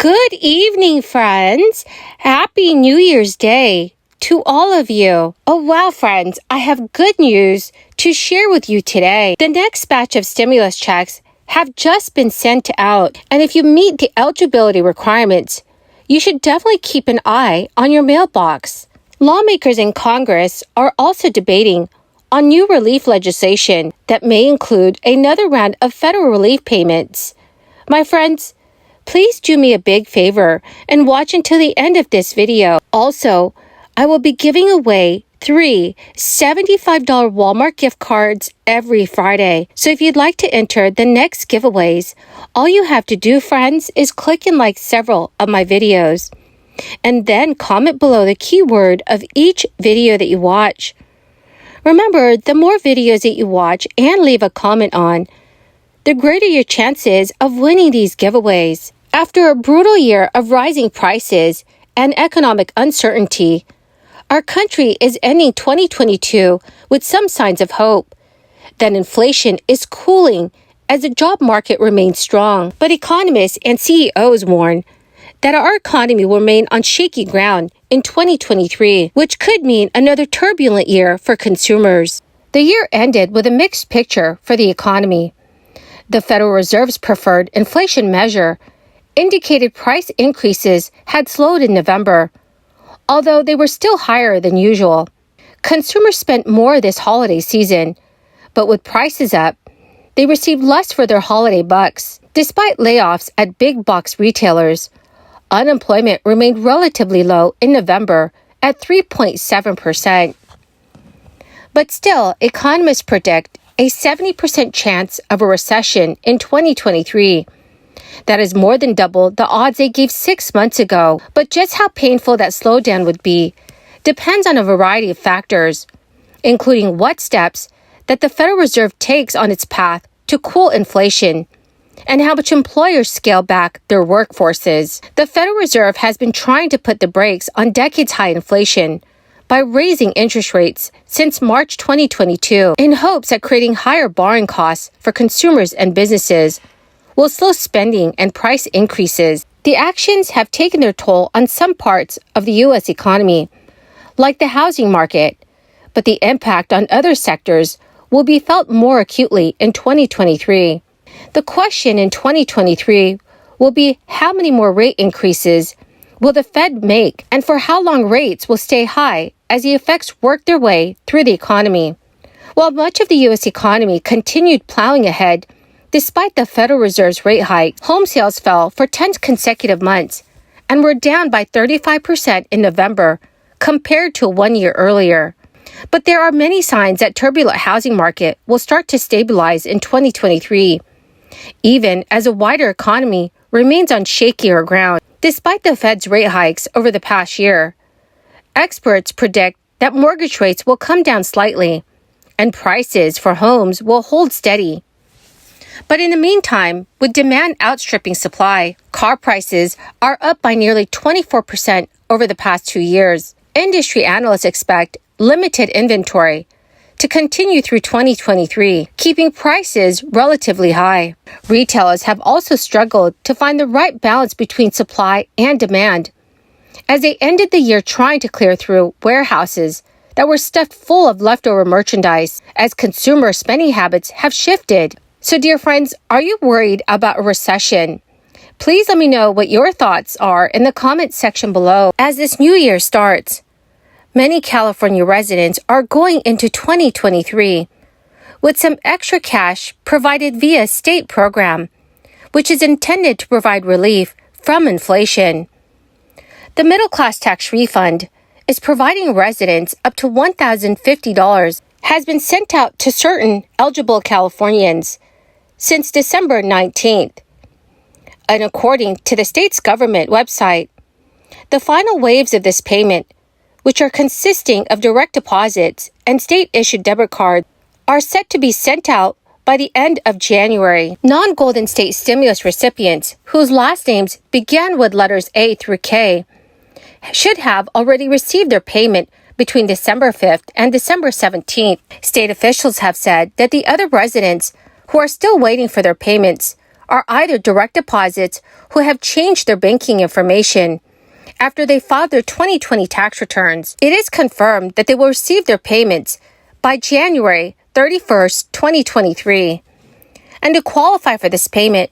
Good evening, friends. Happy New Year's Day to all of you. Oh, wow, friends, I have good news to share with you today. The next batch of stimulus checks have just been sent out, and if you meet the eligibility requirements, you should definitely keep an eye on your mailbox. Lawmakers in Congress are also debating on new relief legislation that may include another round of federal relief payments. My friends, please do me a big favor and watch until the end of this video. Also, I will be giving away 3 $75 Walmart gift cards every Friday. So if you'd like to enter the next giveaways, all you have to do, friends, is click and like several of my videos. And then comment below the keyword of each video that you watch. Remember, the more videos that you watch and leave a comment on, the greater your chances of winning these giveaways. After a brutal year of rising prices and economic uncertainty, our country is ending 2022 with some signs of hope that inflation is cooling as the job market remains strong. But economists and CEOs warn that our economy will remain on shaky ground in 2023, which could mean another turbulent year for consumers. The year ended with a mixed picture for the economy. The Federal Reserve's preferred inflation measure indicated price increases had slowed in November, although they were still higher than usual. Consumers spent more this holiday season, but with prices up, they received less for their holiday bucks. Despite layoffs at big box retailers, unemployment remained relatively low in November at 3.7%. But still, economists predict a 70% chance of a recession in 2023. That is more than double the odds they gave 6 months ago. But just how painful that slowdown would be depends on a variety of factors, including what steps that the Federal Reserve takes on its path to cool inflation and how much employers scale back their workforces. The Federal Reserve has been trying to put the brakes on decades-high inflation by raising interest rates since March 2022 in hopes that creating higher borrowing costs for consumers and businesses will slow spending and price increases. The actions have taken their toll on some parts of the U.S. economy, like the housing market, but the impact on other sectors will be felt more acutely in 2023. The question in 2023 will be how many more rate increases will the Fed make and for how long rates will stay high as the effects work their way through the economy. While much of the U.S. economy continued plowing ahead, despite the Federal Reserve's rate hike, home sales fell for 10 consecutive months and were down by 35% in November compared to 1 year earlier. But there are many signs that turbulent housing market will start to stabilize in 2023, even as a wider economy remains on shakier ground. Despite the Fed's rate hikes over the past year, experts predict that mortgage rates will come down slightly and prices for homes will hold steady. But in the meantime, with demand outstripping supply, car prices are up by nearly 24% over the past 2 years. Industry analysts expect limited inventory to continue through 2023, keeping prices relatively high. Retailers have also struggled to find the right balance between supply and demand, as they ended the year trying to clear through warehouses that were stuffed full of leftover merchandise as consumer spending habits have shifted. So, dear friends, are you worried about a recession? Please let me know what your thoughts are in the comment section below. As this new year starts, many California residents are going into 2023 with some extra cash provided via state program, which is intended to provide relief from inflation. The middle class tax refund is providing residents up to $1,050 has been sent out to certain eligible Californians since December 19th. And according to the state's government website, the final waves of this payment, which are consisting of direct deposits and state-issued debit cards, are set to be sent out by the end of January. Non-Golden State stimulus recipients, whose last names began with letters A through K, should have already received their payment between December 5th and December 17th. State officials have said that the other residents who are still waiting for their payments are either direct deposits who have changed their banking information after they filed their 2020 tax returns. It is confirmed that they will receive their payments by January 31st, 2023. And to qualify for this payment,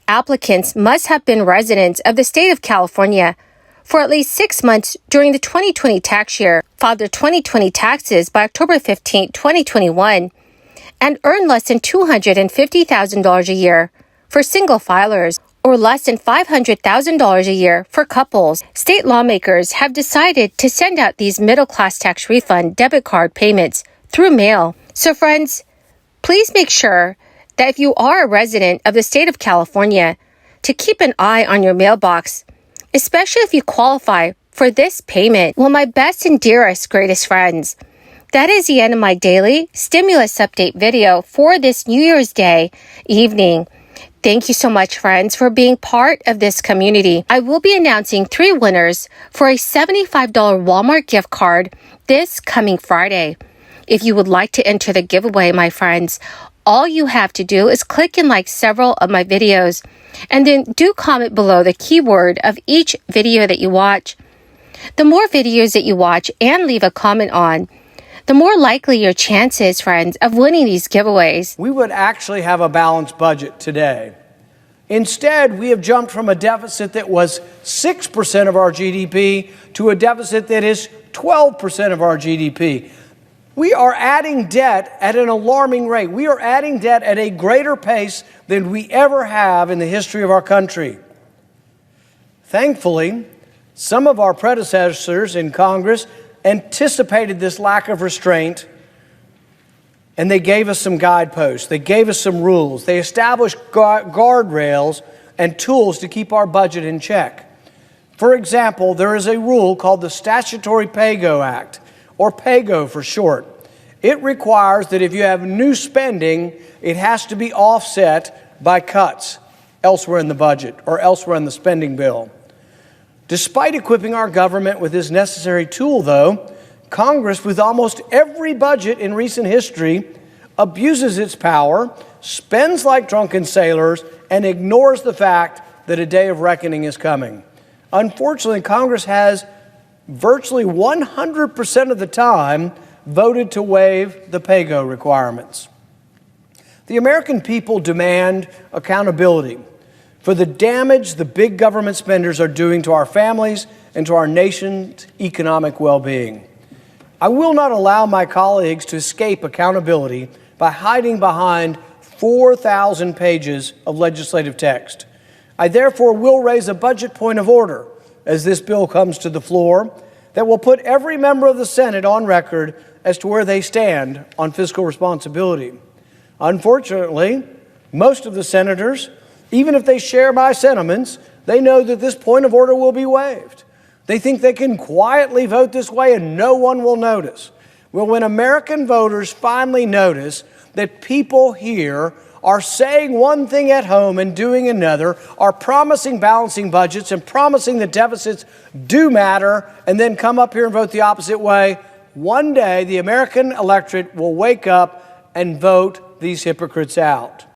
applicants must have been residents of the state of California for at least 6 months during the 2020 tax year, filed their 2020 taxes by October 15, 2021, and earn less than $250,000 a year for single filers, or less than $500,000 a year for couples. State lawmakers have decided to send out these middle-class tax refund debit card payments through mail. So friends, please make sure that if you are a resident of the state of California, to keep an eye on your mailbox, especially if you qualify for this payment. Well, my best and dearest, greatest friends, that is the end of my daily stimulus update video for this New Year's Day evening. Thank you so much, friends, for being part of this community. I will be announcing 3 winners for a $75 Walmart gift card this coming Friday. If you would like to enter the giveaway, my friends, all you have to do is click and like several of my videos, and then do comment below the keyword of each video that you watch. The more videos that you watch and leave a comment on, the more likely your chances, friends, of winning these giveaways. We would actually have a balanced budget today. Instead, we have jumped from a deficit that was 6% of our GDP to a deficit that is 12% of our GDP. We are adding debt at an alarming rate. We are adding debt at a greater pace than we ever have in the history of our country. Thankfully, some of our predecessors in Congress anticipated this lack of restraint, and they gave us some guideposts. They gave us some rules. They established guardrails and tools to keep our budget in check. For example, there is a rule called the Statutory Pay-Go Act, or PAYGO for short. It requires that if you have new spending, it has to be offset by cuts elsewhere in the budget or elsewhere in the spending bill. Despite equipping our government with this necessary tool, though, Congress, with almost every budget in recent history, abuses its power, spends like drunken sailors, and ignores the fact that a day of reckoning is coming. Unfortunately, Congress has virtually 100% of the time voted to waive the pay-go requirements. The American people demand accountability for the damage the big government spenders are doing to our families and to our nation's economic well-being. I will not allow my colleagues to escape accountability by hiding behind 4,000 pages of legislative text. I therefore will raise a budget point of order as this bill comes to the floor that will put every member of the Senate on record as to where they stand on fiscal responsibility. Unfortunately, most of the senators, even if they share my sentiments, they know that this point of order will be waived. They think they can quietly vote this way and no one will notice. Well, when American voters finally notice that people here are saying one thing at home and doing another, are promising balancing budgets and promising that deficits do matter, and then come up here and vote the opposite way, one day the American electorate will wake up and vote these hypocrites out.